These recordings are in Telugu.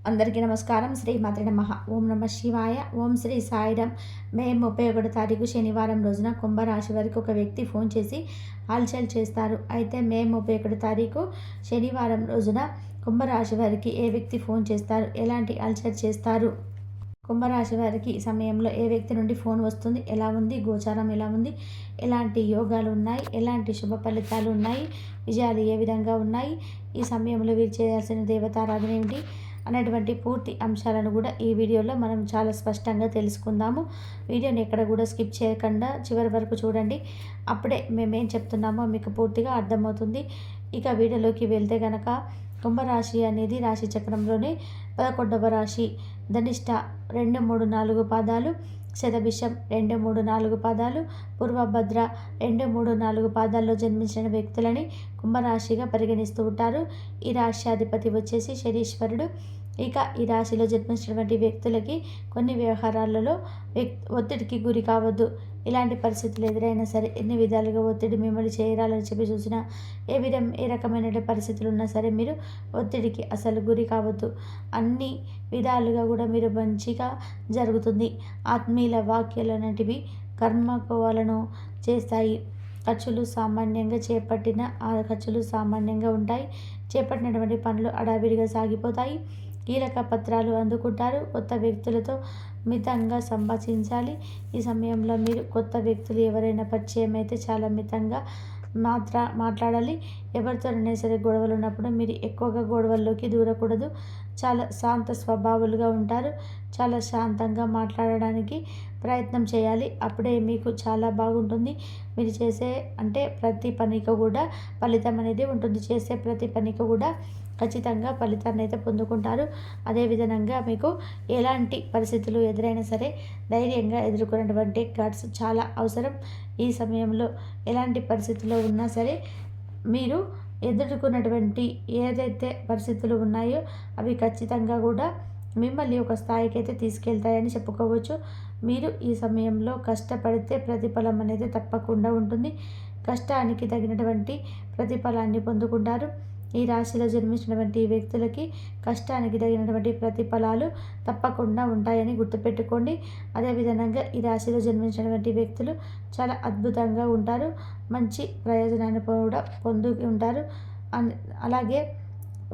అందరికీ నమస్కారం. శ్రీమాత్రే నమః. ఓం నమః శివాయ. ఓం శ్రీ సాయిరాం. మే 31 తారీఖు శనివారం రోజున కుంభరాశి వారికి ఒక వ్యక్తి ఫోన్ చేసి హల్చల్ చేస్తారు. అయితే మే 31 తారీఖు శనివారం రోజున కుంభరాశి వారికి ఏ వ్యక్తి ఫోన్ చేస్తారు, ఎలాంటి హల్చల్ చేస్తారు, కుంభరాశి వారికి ఈ సమయంలో ఏ వ్యక్తి నుండి ఫోన్ వస్తుంది, ఎలా ఉంది, గోచారం ఎలా ఉంది, ఎలాంటి యోగాలు ఉన్నాయి, ఎలాంటి శుభ ఫలితాలు ఉన్నాయి, విజయాలు ఏ విధంగా ఉన్నాయి, ఈ సమయంలో వీరు చేయాల్సిన దేవతారాధన ఏమిటి అనేటువంటి పూర్తి అంశాలను కూడా ఈ వీడియోలో మనం చాలా స్పష్టంగా తెలుసుకుందాము. వీడియోని ఎక్కడ కూడా స్కిప్ చేయకుండా చివరి వరకు చూడండి. అప్పుడే మేమేం చెప్తున్నామో మీకు పూర్తిగా అర్థమవుతుంది. ఇక వీడియోలోకి వెళ్తే గనక కుంభరాశి అనేది రాశి చక్రంలోనే 11వ రాశి. ధనిష్ట 2, 3, 4 పాదాలు, శతభిషం 2, 3, 4 పాదాలు, పూర్వభద్ర 2, 3, 4 పాదాల్లో జన్మించిన వ్యక్తులని కుంభరాశిగా పరిగణిస్తూ ఉంటారు. ఈ రాశ్యాధిపతి వచ్చేసి శనీశ్వరుడు. ఇక ఈ రాశిలో జన్మించినటువంటి వ్యక్తులకి కొన్ని వ్యవహారాలలో ఒత్తిడికి గురి కావద్దు. ఇలాంటి పరిస్థితులు ఎదురైనా సరే, ఎన్ని విధాలుగా ఒత్తిడి మిమ్మల్ని చేయాలని చెప్పి చూసినా, ఏ రకమైన పరిస్థితులు ఉన్నా సరే మీరు ఒత్తిడికి అసలు గురి కావద్దు. అన్ని విధాలుగా కూడా మీరు మంచిగా జరుగుతుంది. ఆత్మీయుల వాక్యాలు అనేటివి కర్మకోవాలను చేస్తాయి. ఖర్చులు సామాన్యంగా ఆ ఖర్చులు సామాన్యంగా ఉంటాయి. చేపట్టినటువంటి పనులు అడావిడిగా సాగిపోతాయి. కీలక పత్రాలు అందుకుంటారు. కొత్త వ్యక్తులతో మితంగా సంభాషించాలి. ఈ సమయంలో మీరు కొత్త వ్యక్తులు ఎవరైనా పరిచయం అయితే చాలా మితంగా మాట్లాడాలి. ఎవరితోనైనా సరే గొడవలు ఉన్నప్పుడు మీరు ఎక్కువగా గొడవల్లోకి దూరకూడదు. చాలా శాంత స్వభావాలుగా ఉంటారు. చాలా శాంతంగా మాట్లాడడానికి ప్రయత్నం చేయాలి. అప్పుడే మీకు చాలా బాగుంటుంది. మీరు చేసే ప్రతి పనికి కూడా ఫలితం అనేది ఉంటుంది. చేసే ప్రతి పనికి కూడా ఖచ్చితంగా ఫలితాన్ని అయితే పొందుకుంటారు. అదేవిధంగా మీకు ఎలాంటి పరిస్థితులు ఎదురైనా సరే ధైర్యంగా ఎదుర్కొనేటువంటి గట్స్ చాలా అవసరం. ఈ సమయంలో ఎలాంటి పరిస్థితుల్లో ఉన్నా సరే మీరు ఎదుర్కొన్నటువంటి ఏదైతే పరిస్థితులు ఉన్నాయో అవి ఖచ్చితంగా కూడా మిమ్మల్ని ఒక స్థాయికి అయితే తీసుకెళ్తాయని చెప్పుకోవచ్చు. మీరు ఈ సమయంలో కష్టపడితే ప్రతిఫలం అనేది తప్పకుండా ఉంటుంది. కష్టానికి తగినటువంటి ప్రతిఫలాన్ని పొందుకుంటారు. ఈ రాశిలో జన్మించినటువంటి వ్యక్తులకి కష్టానికి తగినటువంటి ప్రతిఫలాలు తప్పకుండా ఉంటాయని గుర్తుపెట్టుకోండి. అదేవిధంగా ఈ రాశిలో జన్మించినటువంటి వ్యక్తులు చాలా అద్భుతంగా ఉంటారు. మంచి ప్రయోజనాన్ని కూడా ఉంటారు. అలాగే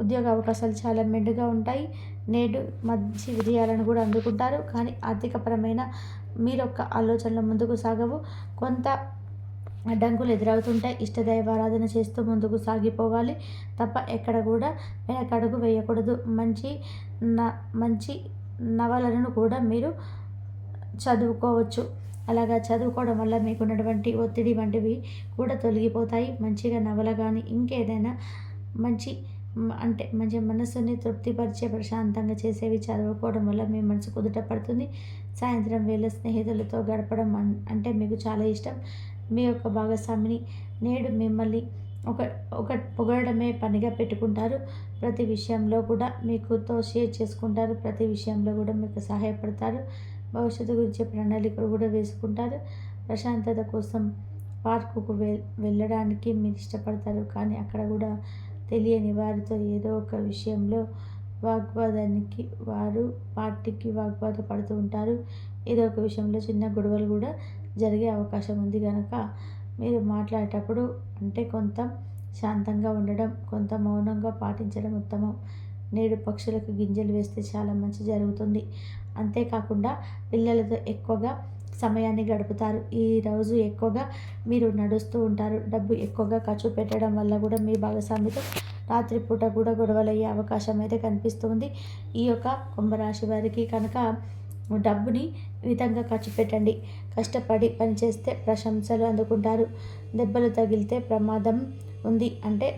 ఉద్యోగ అవకాశాలు చాలా మెండుగా ఉంటాయి. నేడు మంచి విజయాలను కూడా అందుకుంటారు. కానీ ఆర్థికపరమైన మీరొక్క ఆలోచనలు ముందుకు సాగవు. కొంత అడ్డంకులు ఎదురవుతుంటాయి. ఇష్టదైవారాధన చేస్తూ ముందుకు సాగిపోవాలి తప్ప ఎక్కడ కూడా వెనకడుగు వేయకూడదు. మంచి నవలను కూడా మీరు చదువుకోవచ్చు. అలాగా చదువుకోవడం వల్ల మీకున్నటువంటి ఒత్తిడి వంటివి కూడా తొలగిపోతాయి. మంచిగా నవల కానీ ఇంకేదైనా మంచి మనసుని తృప్తిపరిచే ప్రశాంతంగా చేసేవి చదువుకోవడం వల్ల మీ మనసు కుదుట పడుతుంది. సాయంత్రం వేళ స్నేహితులతో గడపడం మీకు చాలా ఇష్టం. మీ యొక్క భాగస్వామిని నేడు మిమ్మల్ని ఒక పొగడమే పనిగా పెట్టుకుంటారు. ప్రతి విషయంలో కూడా మీకుతో షేర్ చేసుకుంటారు. ప్రతి విషయంలో కూడా మీకు సహాయపడతారు. భవిష్యత్తు గురించి ప్రణాళికలు కూడా వేసుకుంటారు. ప్రశాంతత కోసం పార్కుకు వెళ్ళడానికి మీరు ఇష్టపడతారు. కానీ అక్కడ కూడా తెలియని వారితో ఏదో ఒక విషయంలో పార్టీకి వాగ్వాద పడుతూ ఉంటారు. ఏదో ఒక విషయంలో చిన్న గొడవలు కూడా జరిగే అవకాశం ఉంది. కనుక మీరు మాట్లాడేటప్పుడు కొంత శాంతంగా ఉండడం, కొంత మౌనంగా పాటించడం ఉత్తమం. నేడు పక్షులకు గింజలు వేస్తే చాలా మంచి జరుగుతుంది. అంతేకాకుండా పిల్లలతో ఎక్కువగా సమయాన్ని గడుపుతారు. ఈ రోజు ఎక్కువగా మీరు నడుస్తూ ఉంటారు. డబ్బు ఎక్కువగా ఖర్చు పెట్టడం వల్ల కూడా మీ భాగస్వామితో రాత్రిపూట కూడా గొడవలయ్యే అవకాశం అయితే కనిపిస్తుంది. ఈ యొక్క కుంభరాశి వారికి కనుక డబ్బుని మితంగా ఖర్చు పెట్టండి. కష్టపడి పనిచేస్తే ప్రశంసలు అందుకుంటారు. దెబ్బలు తగిలితే ప్రమాదం ఉంది.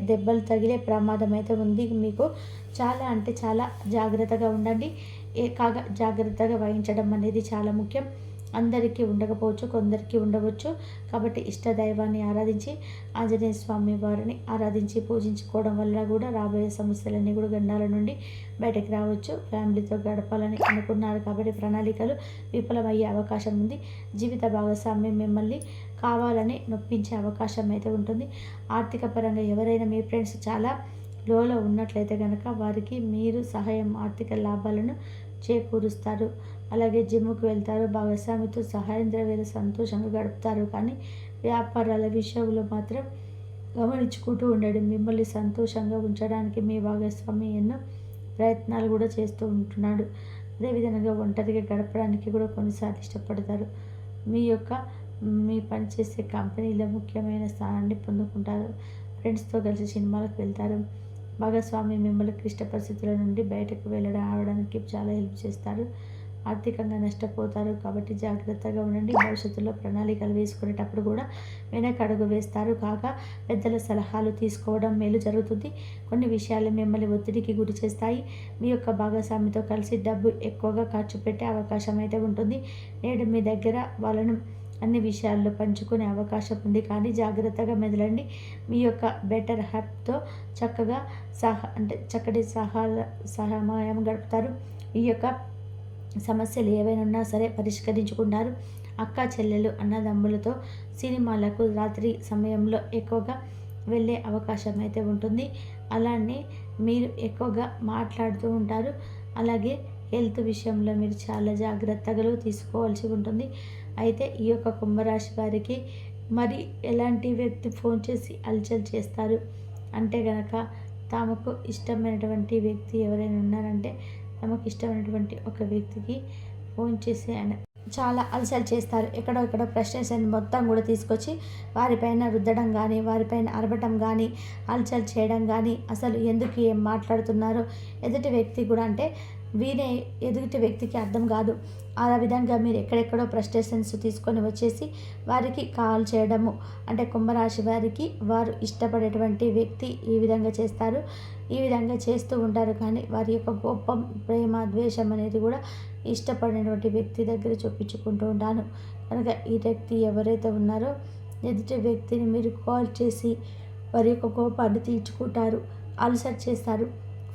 దెబ్బలు తగిలే ప్రమాదం అయితే ఉంది. మీకు చాలా జాగ్రత్తగా ఉండండి. కాగా జాగ్రత్తగా వహించడం అనేది చాలా ముఖ్యం. అందరికీ ఉండకపోవచ్చు, కొందరికి ఉండవచ్చు. కాబట్టి ఇష్టదైవాన్ని ఆరాధించి ఆంజనేయ స్వామి వారిని ఆరాధించి పూజించుకోవడం వల్ల కూడా రాబోయే సమస్యలన్నీ కూడా గండాల నుండి బయటకు రావచ్చు. ఫ్యామిలీతో గడపాలని అనుకున్నారు కాబట్టి ప్రణాళికలు విఫలమయ్యే అవకాశం ఉంది. జీవిత భాగస్వామ్యం మిమ్మల్ని కావాలని నొప్పించే అవకాశం అయితే ఉంటుంది. ఆర్థిక పరంగా ఎవరైనా మీ ఫ్రెండ్స్ చాలా లోలో ఉన్నట్లయితే కనుక వారికి మీరు సహాయం ఆర్థిక లాభాలను చేకూరుస్తారు. అలాగే జిమ్‌కి వెళ్తారు. భాగస్వామితో సాయంత్రం వేళ సంతోషంగా గడుపుతారు. కానీ వ్యాపారాల విషయంలో మాత్రం గమనించుకుంటూ ఉండండి. మిమ్మల్ని సంతోషంగా ఉంచడానికి మీ భాగస్వామి ఎన్నో ప్రయత్నాలు కూడా చేస్తూ ఉంటున్నాడు. అదేవిధంగా ఒంటరిగా గడపడానికి కూడా కొన్నిసార్లు ఇష్టపడతారు. మీ పనిచేసే కంపెనీలో ముఖ్యమైన స్థానాన్ని పొందుకుంటారు. ఫ్రెండ్స్తో కలిసి సినిమాలకు వెళ్తారు. భాగస్వామి మిమ్మల్ని క్లిష్ట పరిస్థితుల నుండి బయటకు రావడానికి చాలా హెల్ప్ చేస్తారు. ఆర్థికంగా నష్టపోతారు కాబట్టి జాగ్రత్తగా ఉండండి. భవిష్యత్తులో ప్రణాళికలు వేసుకునేటప్పుడు కూడా వెనకడుగు వేస్తారు. కాగా పెద్దల సలహాలు తీసుకోవడం మేలు జరుగుతుంది. కొన్ని విషయాలు మిమ్మల్ని ఒత్తిడికి గురి చేస్తాయి. మీ యొక్క భాగస్వామితో కలిసి డబ్బు ఎక్కువగా ఖర్చు పెట్టే అవకాశం అయితే ఉంటుంది. నేడు మీ దగ్గర వాళ్ళను అన్ని విషయాల్లో పంచుకునే అవకాశం ఉంది. కానీ జాగ్రత్తగా మెదలండి. మీ యొక్క బెటర్ హ్యాప్తో చక్కటి సహాయం గడుపుతారు. ఈ యొక్క సమస్యలు ఏవైనా ఉన్నా సరే పరిష్కరించుకుంటారు. అక్క చెల్లెలు అన్నదమ్ములతో సినిమాలకు రాత్రి సమయంలో ఎక్కువగా వెళ్ళే అవకాశం అయితే ఉంటుంది. అలానే మీరు ఎక్కువగా మాట్లాడుతూ ఉంటారు. అలాగే హెల్త్ విషయంలో మీరు చాలా జాగ్రత్తలు తీసుకోవాల్సి ఉంటుంది. అయితే ఈ యొక్క కుంభరాశి వారికి మరి ఎలాంటి వ్యక్తి ఫోన్ చేసి అలచల్ చేస్తారు అంటే గనక తమకు ఇష్టమైనటువంటి వ్యక్తి ఎవరైనా ఉన్నారంటే తమకు ఇష్టమైనటువంటి ఒక వ్యక్తికి ఫోన్ చేసి ఆయన చాలా అలసలు చేస్తారు. ఎక్కడో ఫ్రస్ట్రేషన్ మొత్తం కూడా తీసుకొచ్చి వారిపైన రుద్దడం కానీ, వారిపైన అరవటం కానీ, అలసలు చేయడం కానీ, అసలు ఎందుకు ఏం మాట్లాడుతున్నారో ఎదుటి వ్యక్తి కూడా అంటే ఎదుటి వ్యక్తికి అర్థం కాదు. ఆ విధంగా మీరు ఎక్కడెక్కడో ఫ్రస్ట్రేషన్స్ తీసుకొని వచ్చేసి వారికి కాల్ చేయడము అంటే కుంభరాశి వారికి వారు ఇష్టపడేటువంటి వ్యక్తి ఈ విధంగా చేస్తారు. ఈ విధంగా చేస్తూ ఉంటారు. కానీ వారి యొక్క కోపం, ప్రేమ, ద్వేషం అనేది కూడా ఇష్టపడినటువంటి వ్యక్తి దగ్గర చూపించుకుంటూ ఉంటాను. కనుక ఈ వ్యక్తి ఎవరైతే ఉన్నారో ఎదుటి వ్యక్తిని మీరు కాల్ చేసి వారి యొక్క కోపాన్ని తీర్చుకుంటారు. అలసట చేస్తారు,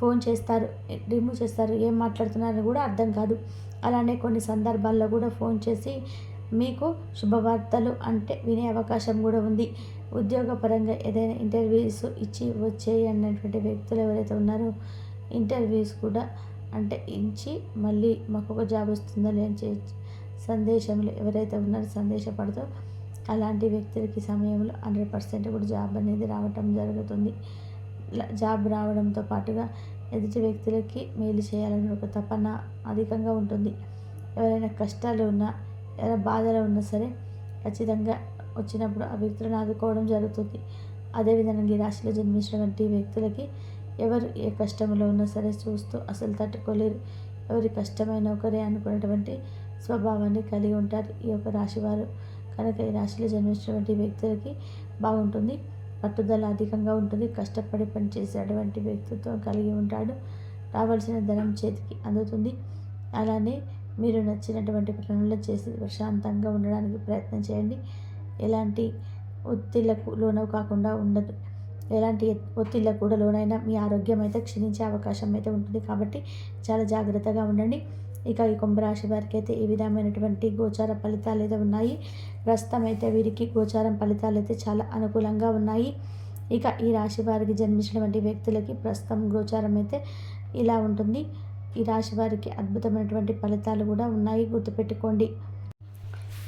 ఫోన్ చేస్తారు, రిమూవ్ చేస్తారు, ఏం మాట్లాడుతున్నారని కూడా అర్థం కాదు. అలానే కొన్ని సందర్భాల్లో కూడా ఫోన్ చేసి మీకు శుభవార్తలు అంటే వినే అవకాశం కూడా ఉంది. ఉద్యోగపరంగా ఏదైనా ఇంటర్వ్యూస్ ఇచ్చి వచ్చేయి అన్నటువంటి వ్యక్తులు ఎవరైతే ఉన్నారో ఇంటర్వ్యూస్ కూడా అంటే ఇచ్చి మళ్ళీ మాకు ఒక జాబ్ వస్తుందని సందేశంలో ఎవరైతే ఉన్నారో సందేశపడుతూ అలాంటి వ్యక్తులకి సమయంలో 100% కూడా జాబ్ అనేది రావటం జరుగుతుంది. జాబ్ రావడంతో పాటుగా ఎదుటి వ్యక్తులకి మేలు చేయాలని ఒక తపన అధికంగా ఉంటుంది. ఎవరైనా కష్టాలు ఉన్నా, ఎవరైనా బాధలో ఉన్నా సరే ఖచ్చితంగా వచ్చినప్పుడు ఆ వ్యక్తులను ఆదుకోవడం జరుగుతుంది. అదేవిధంగా ఈ రాశిలో జన్మించినటువంటి వ్యక్తులకి ఎవరు ఏ కష్టంలో ఉన్నా సరే చూస్తూ అసలు తట్టుకోలేరు. ఎవరి కష్టమైన ఒకరే అనుకున్నటువంటి స్వభావాన్ని కలిగి ఉంటారు ఈ యొక్క రాశివారు. కనుక ఈ రాశిలో జన్మించినటువంటి వ్యక్తులకి బాగుంటుంది. పట్టుదల అధికంగా ఉంటుంది. కష్టపడి పని చేసేటువంటి వ్యక్తిత్వం కలిగి ఉంటాడు. రావాల్సిన ధనం చేతికి అందుతుంది. అలానే మీరు నచ్చినటువంటి పనులు చేసి ప్రశాంతంగా ఉండడానికి ప్రయత్నం చేయండి. ఎలాంటి ఒత్తిళ్లకు లోనవు కాకుండా ఉండదు. ఎలాంటి ఒత్తిళ్లకు కూడా లోనైనా మీ ఆరోగ్యం అయితే క్షీణించే అవకాశం అయితే ఉంటుంది. కాబట్టి చాలా జాగ్రత్తగా ఉండండి. ఇక ఈ కుంభరాశి వారికి అయితే ఈ విధమైనటువంటి గోచార ఫలితాలు అయితే ఉన్నాయి. ప్రస్తుతం అయితే వీరికి గోచారం ఫలితాలు అయితే చాలా అనుకూలంగా ఉన్నాయి. ఇక ఈ రాశి వారికి జన్మించినటువంటి వ్యక్తులకి ప్రస్తుతం గోచారం అయితే ఇలా ఉంటుంది. ఈ రాశి వారికి అద్భుతమైనటువంటి ఫలితాలు కూడా ఉన్నాయి, గుర్తుపెట్టుకోండి.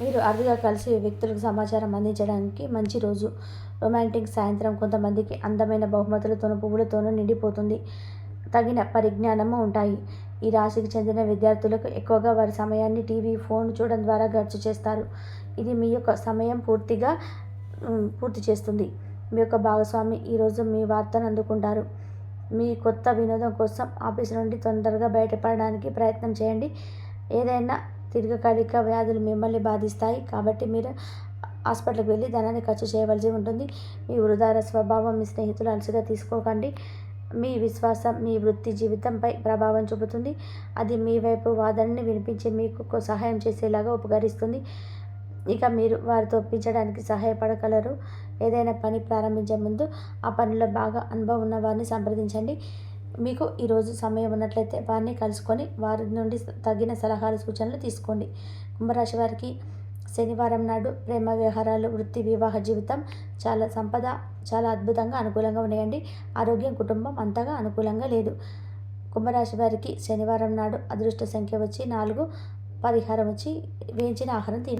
మీరు అరుదుగా కలిసి వ్యక్తులకు సమాచారం అందించడానికి మంచి రోజు. రొమాంటిక్ సాయంత్రం కొంతమందికి అందమైన బహుమతులతోనూ పువ్వులతోనూ నిండిపోతుంది. తగిన పరిజ్ఞానము ఉంటాయి. ఈ రాశికి చెందిన విద్యార్థులకు ఎక్కువగా వారి సమయాన్ని టీవీ, ఫోన్ చూడడం ద్వారా ఖర్చు చేస్తారు. ఇది మీ యొక్క సమయం పూర్తి చేస్తుంది. మీ యొక్క భాగస్వామి ఈరోజు మీ వార్తను అందుకుంటారు. మీ కొత్త వినోదం కోసం ఆఫీస్ నుండి తొందరగా బయటపడడానికి ప్రయత్నం చేయండి. ఏదైనా దీర్ఘకాలిక వ్యాధులు మిమ్మల్ని బాధిస్తాయి కాబట్టి మీరు హాస్పిటల్కి వెళ్ళి ధనాన్ని ఖర్చు చేయవలసి ఉంటుంది. మీ ఉదార స్వభావం మీ స్నేహితులు అలసిగా తీసుకోకండి. మీ విశ్వాసం మీ వృత్తి జీవితంపై ప్రభావం చూపుతుంది. అది మీ వైపు వాదనని వినిపించి మీకు సహాయం చేసేలాగా ఉపకరిస్తుంది. ఇక మీరు వారితో ఒప్పించడానికి సహాయపడగలరు. ఏదైనా పని ప్రారంభించే ముందు ఆ పనిలో బాగా అనుభవం ఉన్న వారిని సంప్రదించండి. మీకు ఈరోజు సమయం ఉన్నట్లయితే వారిని కలుసుకొని వారి నుండి తగిన సలహాలు, సూచనలు తీసుకోండి. కుంభరాశి వారికి శనివారం నాడు ప్రేమ వ్యవహారాలు, వృత్తి, వివాహ జీవితం, సంపద చాలా అద్భుతంగా అనుకూలంగా ఉన్నాయండి. ఆరోగ్యం, కుటుంబం అంతగా అనుకూలంగా లేదు. కుంభరాశి వారికి శనివారం నాడు అదృష్ట సంఖ్య వచ్చి 4, పరిహారం వచ్చి వేయించిన ఆహారం తినండి.